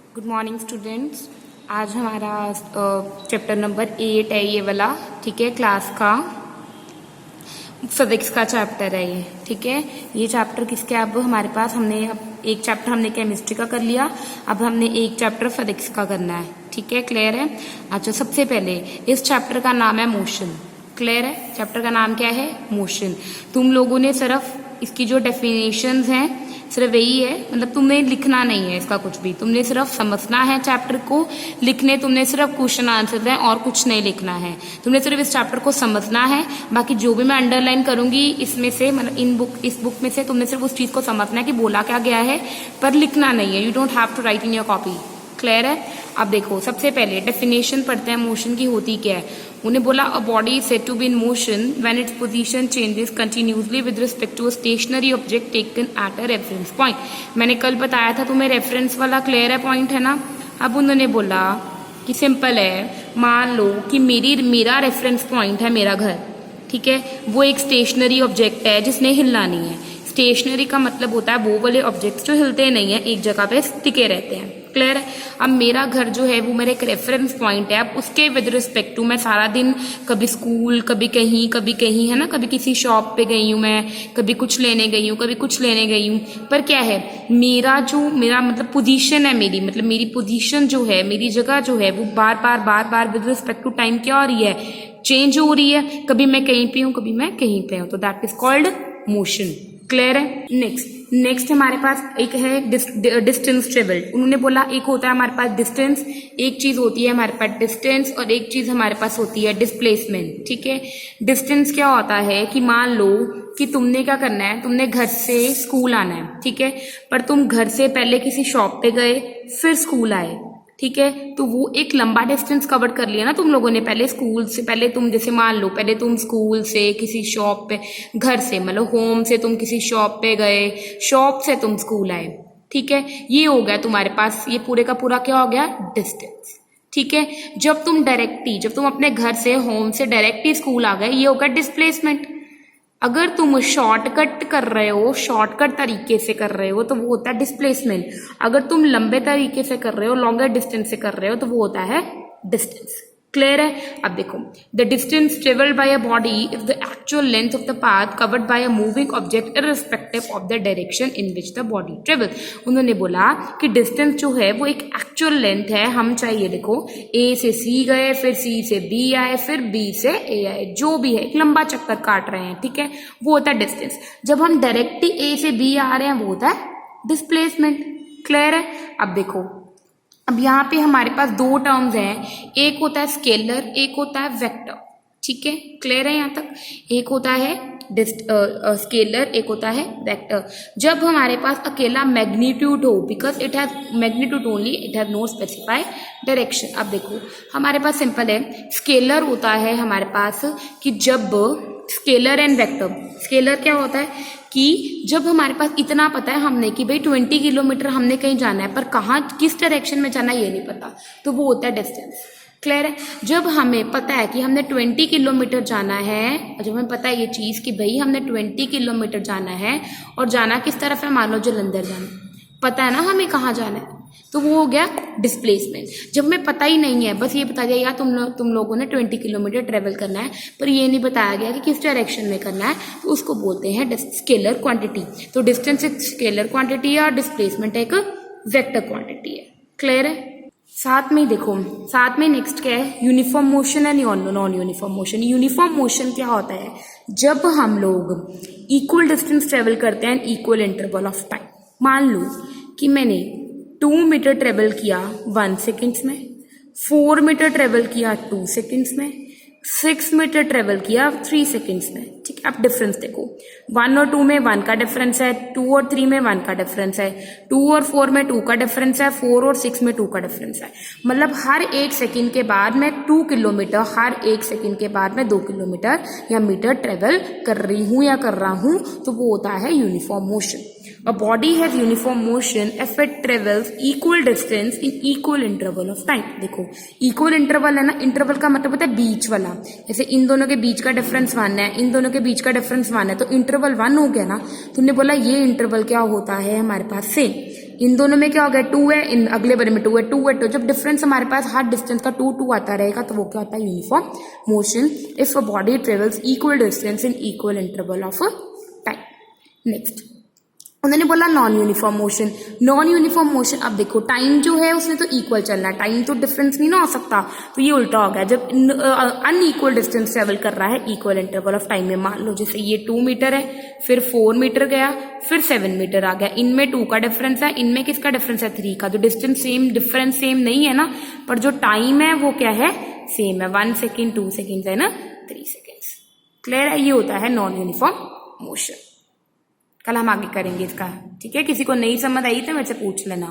Good morning students. आज हमारा chapter number 8 है ये वाला, ठीक है। क्लास का फिजिक्स का चैप्टर है ये, ठीक है। ये चैप्टर किसके, अब हमारे पास हमने अब एक चैप्टर हमने केमिस्ट्री का कर लिया, अब हमने एक चैप्टर फिजिक्स का करना है, ठीक है। क्लियर है। अच्छा, सबसे पहले इस चैप्टर का नाम है मोशन। क्लियर है। चैप्टर का नाम क्या है? मोशन। तुम लोगों ने सिर्फ इसकी जो डेफिनेशंस हैं सिर्फ यही है, मतलब तुमने लिखना नहीं है इसका कुछ भी, तुमने सिर्फ समझना है चैप्टर को। लिखने तुमने सिर्फ क्वेश्चन आंसर है और कुछ नहीं लिखना है, तुमने सिर्फ इस चैप्टर को समझना है। बाकी जो भी मैं अंडरलाइन करूंगी इसमें से, मतलब इस बुक में से तुमने सिर्फ उस चीज को समझना है कि बोला क्या गया है, पर लिखना नहीं है। You don't have to write in your copy. Clear है। अब देखो, सबसे पहले डेफिनेशन पढ़ते हैं मोशन की होती क्या है। उन्हें बोला a body is said to be in motion when its position changes continuously with respect to a stationary object taken at a reference point. मैंने कल बताया था तुम्हें रेफरेंस वाला। क्लियर है पॉइंट, है ना। अब उन्होंने बोला कि सिंपल है, मान लो कि मेरा रेफरेंस पॉइंट है मेरा घर, ठीक है। वो एक स्टेशनरी ऑब्जेक्ट है जिसने हिलना नहीं है। स्टेशनरी का मतलब होता है वो वाले ऑब्जेक्ट्स जो हिलते नहीं है, एक जगह पे टिके रहते हैं। क्लियर है। अब मेरा घर जो है वो मेरा एक रेफरेंस पॉइंट है। अब उसके विद रिस्पेक्ट टू मैं सारा दिन कभी स्कूल, कभी कहीं, है ना, कभी किसी शॉप पे गई हूँ, मैं कभी कुछ लेने गई हूँ, कभी कुछ लेने गई हूँ। पर क्या है, मेरा मतलब पोजीशन है मेरी, मतलब मेरी पोजीशन जो है, मेरी जगह जो है वो बार बार विद रिस्पेक्ट टू टाइम क्या हो रही है, चेंज हो रही है। कभी मैं कहीं पे हूँ, कभी मैं कहीं पे हूँ, तो that is called motion. Clear है। नेक्स्ट हमारे पास एक है डिस्टेंस ट्रेवल्ड। उन्होंने बोला एक होता है हमारे पास डिस्टेंस, एक चीज होती है हमारे पास डिस्टेंस, और एक चीज हमारे पास होती है डिस्प्लेसमेंट, ठीक है। डिस्टेंस क्या होता है कि मान लो कि तुमने क्या करना है, तुमने घर से स्कूल आना है, ठीक है, पर तुम घर से पहले किसी शॉप पे गए फिर स्कूल आए, ठीक है, तो वो एक लंबा डिस्टेंस कवर कर लिया ना तुम लोगों ने। पहले स्कूल से, पहले तुम जैसे मान लो पहले तुम स्कूल से किसी शॉप पे, घर से मतलब होम से तुम किसी शॉप पे गए, शॉप से तुम स्कूल आए, ठीक है। ये हो गया तुम्हारे पास, ये पूरे का पूरा क्या हो गया, डिस्टेंस, ठीक है। जब तुम अपने घर से, होम से डायरेक्टली स्कूल आ गए, ये हो गया डिस्प्लेसमेंट। अगर तुम शॉर्टकट कर रहे हो, शॉर्टकट तरीके से कर रहे हो, तो वो होता है डिस्प्लेसमेंट। अगर तुम लंबे तरीके से कर रहे हो, लॉन्गर डिस्टेंस से कर रहे हो, तो वो होता है डिस्टेंस। क्लियर है। अब देखो, the distance travelled by a body is the actual length of the path covered by a moving object irrespective of the direction in which the body travel. उन्होंने बोला कि डिस्टेंस जो है वो एक एक्चुअल लेंथ है। हम चाहिए, देखो, ए से सी गए, फिर सी से बी आए, फिर बी से ए आए, जो भी है एक लंबा चक्कर काट रहे हैं, ठीक है, वो होता है डिस्टेंस। जब हम डायरेक्टली ए से बी आ रहे हैं, वो होता है डिस्प्लेसमेंट। क्लियर है। अब देखो, अब यहाँ पे हमारे पास दो टर्म्स हैं, एक होता है स्केलर, एक होता है वेक्टर, ठीक है। क्लियर है यहाँ तक। एक होता है स्केलर, एक होता है वेक्टर। जब हमारे पास अकेला मैग्नीट्यूड हो, because it has magnitude only, it has no specified direction. अब देखो, हमारे पास सिंपल है, स्केलर होता है हमारे पास कि जब स्केलर एंड वेक्टर, स्केलर क्या होता है कि जब हमारे पास इतना पता है हमने कि भाई 20 किलोमीटर हमने कहीं जाना है, पर कहाँ किस डायरेक्शन में जाना है ये नहीं पता, तो वो होता है डिस्टेंस। क्लियर है। जब हमें पता है कि हमने 20 किलोमीटर जाना है, जब हमें पता है ये चीज कि भाई हमने 20 किलोमीटर जाना है, और जाना किस तरफ है, मान लो जलंधर जाना, पता है ना हमें कहाँ जाना है, तो वो हो गया डिस्प्लेसमेंट। जब हमें पता ही नहीं है, बस ये बता दिया यार तुम लोगों ने 20 किलोमीटर ट्रेवल करना है, पर ये नहीं बताया गया कि किस डायरेक्शन में करना है, तो उसको बोलते हैं स्केलर क्वांटिटी। तो डिस्टेंस एक स्केलर क्वांटिटी है और डिस्प्लेसमेंट एक वेक्टर क्वांटिटी है। क्लियर है। साथ में देखो, साथ में नेक्स्ट क्या है, uniform motion and non uniform motion. Uniform motion क्या होता है, जब हम लोग इक्वल डिस्टेंस ट्रेवल करते हैं इक्वल इंटरवल ऑफ टाइम। मान लो कि मैंने 2 मीटर ट्रेवल किया 1 सेकेंड्स में, 4 मीटर ट्रेवल किया 2 सेकेंड्स में, 6 मीटर ट्रेवल किया 3 सेकेंड्स में, ठीक है। आप डिफरेंस देखो, 1 और 2 में 1 का डिफरेंस है, 2 और 3 में 1 का डिफरेंस है, 2 और 4 में 2 का डिफरेंस है, 4 और 6 में 2 का डिफरेंस है। मतलब हर 1 सेकेंड के बाद मैं 2 किलोमीटर, हर 1 सेकेंड के बाद मैं 2 किलोमीटर या मीटर ट्रेवल कर रही हूँ या कर रहा हूँ, तो वो होता है uniform motion. A body has uniform motion if it travels equal distance in equal interval of time। देखो, equal interval है ना, interval का मतलब होता है बीच वाला। जैसे इन दोनों के बीच का डिफरेंस 1 है, इन दोनों के बीच का डिफरेंस 1 है, तो इंटरवल 1 हो गया ना। तुमने बोला ये इंटरवल क्या होता है हमारे पास से इन दोनों में क्या हो गया 2 है, इन अगले बारे में 2 है 2 है। तो जब डिफरेंस हमारे पास हर डिस्टेंस का 2 2 आता रहेगा तो वो क्या होता है uniform motion if a body travels equal distance in equal interval of time. Next उन्होंने बोला non uniform motion. Non uniform motion, अब देखो टाइम जो है उसमें तो इक्वल चलना है, टाइम तो डिफरेंस नहीं ना हो सकता, तो ये उल्टा हो गया। जब अनइक्वल डिस्टेंस ट्रेवल कर रहा है इक्वल इंटरवल ऑफ टाइम में, मान लो जैसे ये 2 मीटर है, फिर 4 मीटर गया, फिर 7 मीटर आ गया, इनमें 2 का डिफरेंस है, इनमें किसका डिफरेंस है 3 का। तो डिस्टेंस सेम, डिफरेंस सेम नहीं है ना, पर जो टाइम है वो क्या है सेम है, 1 सेकेंड 2 सेकेंड है ना 3 सेकेंड्स। क्लियर है, ये होता है नॉन यूनिफॉर्म मोशन। कल हम आगे करेंगे इसका, ठीक है। किसी को नहीं समझ आई तो मेरे से पूछ लेना।